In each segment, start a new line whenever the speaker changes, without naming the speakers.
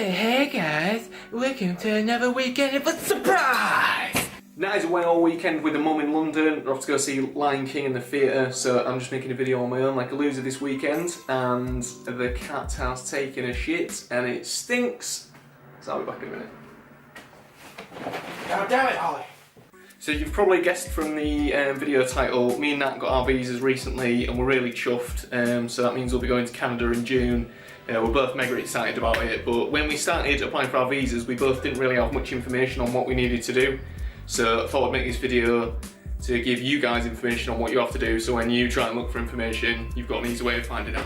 Hey guys, welcome to another weekend of a surprise!
Night is away all weekend with the mum in London. We're off to go see Lion King in the theatre, so I'm just making a video on my own like a loser this weekend, and the cat has taken a shit and it stinks. So I'll be back in a minute.
God damn it, Holly!
So you've probably guessed from the video title, me and Nat got our visas recently and we're really chuffed, so that means we'll be going to Canada in June. We're both mega excited about it, but when we started applying for our visas, we both didn't really have much information on what we needed to do. So I thought I'd make this video to give you guys information on what you have to do, so when you try and look for information, you've got an easy way of finding out.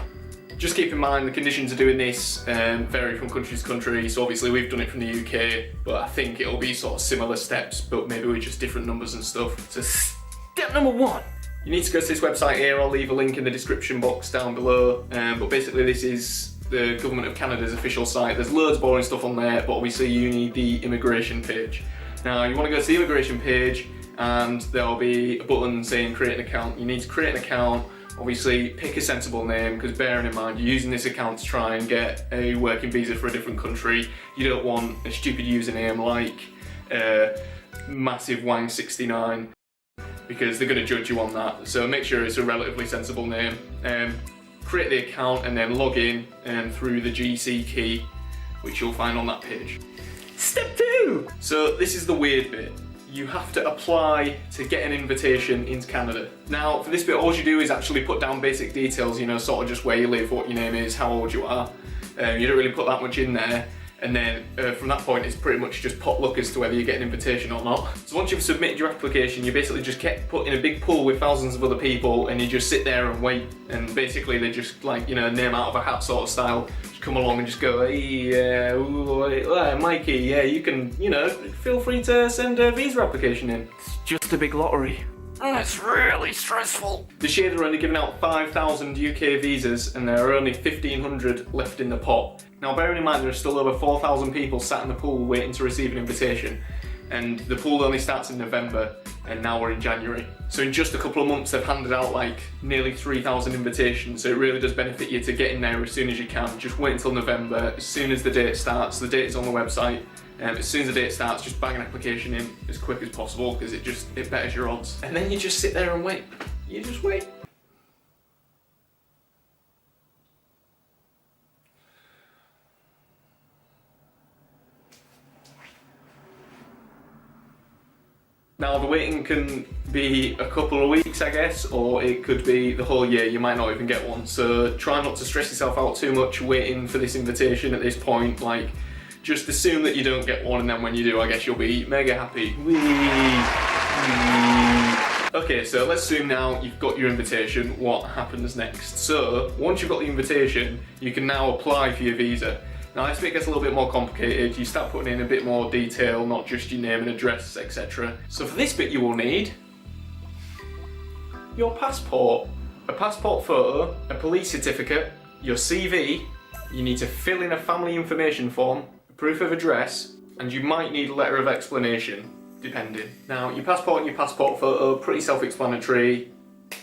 Just keep in mind the conditions of doing this vary from country to country, so obviously we've done it from the UK, but I think it'll be sort of similar steps, but maybe with just different numbers and stuff. So step number one. You need to go to this website here. I'll leave a link in the description box down below, but basically this is the Government of Canada's official site. There's loads of boring stuff on there, but obviously you need the immigration page. Now you want to go to the immigration page and there'll be a button saying create an account. You need to create an account, obviously pick a sensible name, because bearing in mind you're using this account to try and get a working visa for a different country. You don't want a stupid username like Massive Wang 69, because they're going to judge you on that. So make sure it's a relatively sensible name. Create the account and then log in through the GC key, which you'll find on that page. Step 2! So this is the weird bit. You have to apply to get an invitation into Canada. Now for this bit, all you do is actually put down basic details, you know, sort of just where you live, what your name is, how old you are. You don't really put that much in there. And then from that point it's pretty much just pot luck as to whether you get an invitation or not. So once you've submitted your application, you basically just get put in a big pool with thousands of other people and you just sit there and wait, and basically they just, like, you know, name out of a hat sort of style, just come along and just go, hey, Mikey, yeah, you can, you know, feel free to send a visa application in. It's just a big lottery.
It's really stressful.
This year they're only giving out 5,000 UK visas and there are only 1,500 left in the pot. Now bearing in mind there are still over 4,000 people sat in the pool waiting to receive an invitation, and the pool only starts in November and now we're in January. So in just a couple of months they've handed out like nearly 3,000 invitations, so it really does benefit you to get in there as soon as you can. Just wait until November. As soon as the date starts, the date is on the website. As soon as the date starts, just bang an application in as quick as possible, because it betters your odds. And then you just sit there and wait. You just wait. Now the waiting can be a couple of weeks, I guess, or it could be the whole year. You might not even get one. So try not to stress yourself out too much waiting for this invitation at this point. Like, just assume that you don't get one, and then when you do, I guess you'll be mega happy. Okay, so let's assume now you've got your invitation. What happens next? So once you've got the invitation, you can now apply for your visa. Now this bit gets a little bit more complicated. You start putting in a bit more detail, not just your name and address, etc. So for this bit you will need your passport, a passport photo, a police certificate, your CV, you need to fill in a family information form, proof of address, and you might need a letter of explanation, depending. Now your passport and your passport photo, pretty self-explanatory.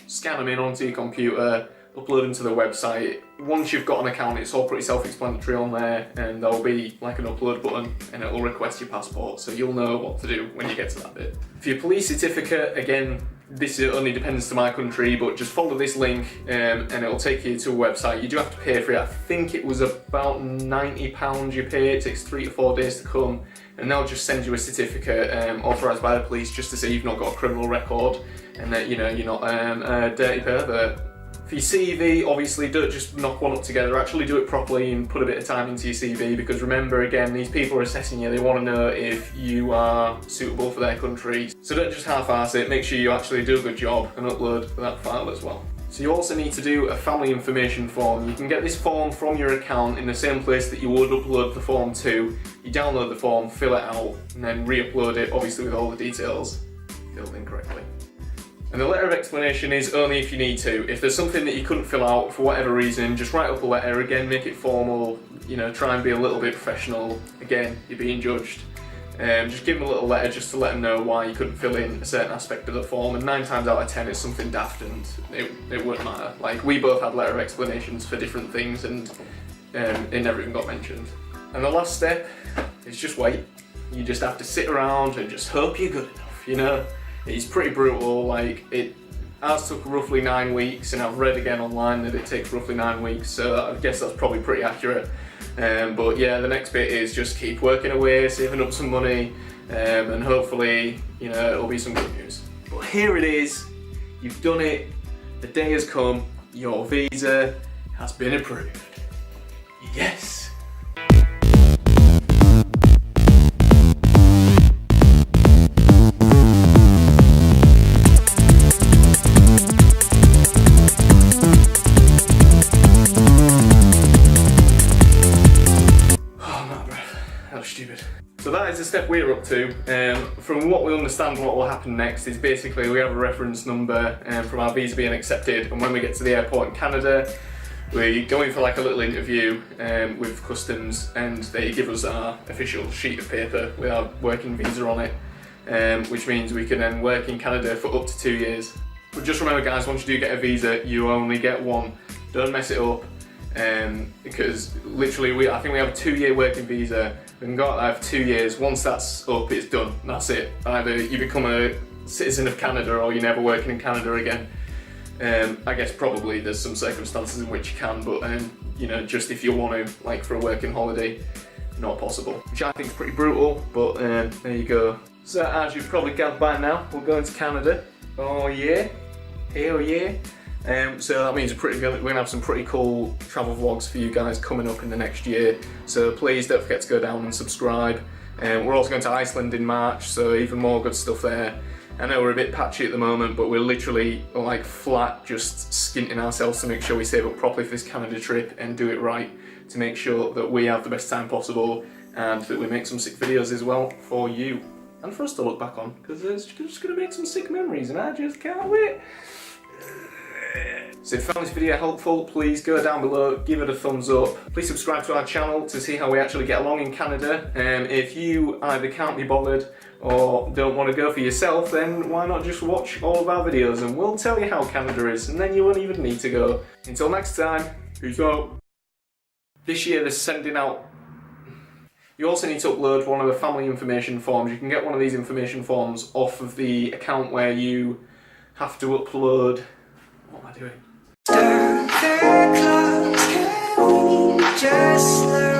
Scan them in onto your computer, upload them to the website. Once you've got an account, it's all pretty self-explanatory on there, and there'll be like an upload button and it'll request your passport, so you'll know what to do when you get to that bit. For your police certificate, again, this only depends to my country, but just follow this link and it'll take you to a website. You do have to pay for it. I think it was about £90 you pay. It takes 3 to 4 days to come, and they'll just send you a certificate authorised by the police just to say you've not got a criminal record and that, you know, you're not a dirty pervert. For your CV, obviously don't just knock one up together, actually do it properly and put a bit of time into your CV, because remember, again, these people are assessing you, they want to know if you are suitable for their country. So don't just half-arse it, make sure you actually do a good job and upload that file as well. So you also need to do a family information form. You can get this form from your account in the same place that you would upload the form to. You download the form, fill it out, and then re-upload it, obviously with all the details filled in correctly. And the letter of explanation is only if you need to. If there's something that you couldn't fill out for whatever reason, just write up a letter, again, make it formal, you know, try and be a little bit professional. Again, you're being judged. Just give them a little letter just to let them know why you couldn't fill in a certain aspect of the form, and 9 times out of 10 it's something daft and it wouldn't matter. Like, we both had letter of explanations for different things and it never even got mentioned. And the last step is just wait. You just have to sit around and just hope you're good enough, you know? It's pretty brutal, like it has took roughly 9 weeks, and I've read again online that it takes roughly 9 weeks, so I guess that's probably pretty accurate. But yeah, the next bit is just keep working away, saving up some money, and hopefully, you know, it'll be some good news. But here it is, you've done it, the day has come, your visa has been approved. Yes! Stupid. So that is the step we're up to. From what we understand, what will happen next is basically we have a reference number from our visa being accepted, and when we get to the airport in Canada, we go in for like a little interview with customs, and they give us our official sheet of paper with our working visa on it, which means we can then work in Canada for up to 2 years. But just remember guys, once you do get a visa, you only get one. Don't mess it up. Because literally I think we have a 2-year working visa. We can go out there for 2 years. Once that's up, it's done. That's it. Either you become a citizen of Canada or you're never working in Canada again. I guess probably there's some circumstances in which you can, but you know, just if you want to, like for a working holiday, not possible. Which I think is pretty brutal, but there you go. So as you've probably gathered by now, we're going to Canada. Oh yeah, hell yeah. So that means we're going to have some pretty cool travel vlogs for you guys coming up in the next year. So please don't forget to go down and subscribe. We're also going to Iceland in March, so even more good stuff there. I know we're a bit patchy at the moment, but we're literally like flat just skinting ourselves to make sure we save up properly for this Canada trip and do it right, to make sure that we have the best time possible and that we make some sick videos as well for you and for us to look back on, because it's just going to make some sick memories and I just can't wait. So if you found this video helpful, please go down below, give it a thumbs up. Please subscribe to our channel to see how we actually get along in Canada. If you either can't be bothered or don't want to go for yourself, then why not just watch all of our videos and we'll tell you how Canada is, and then you won't even need to go. Until next time, peace out. This year they're sending out... You also need to upload one of the family information forms. You can get one of these information forms off of the account where you have to upload... What am I doing?
Just learn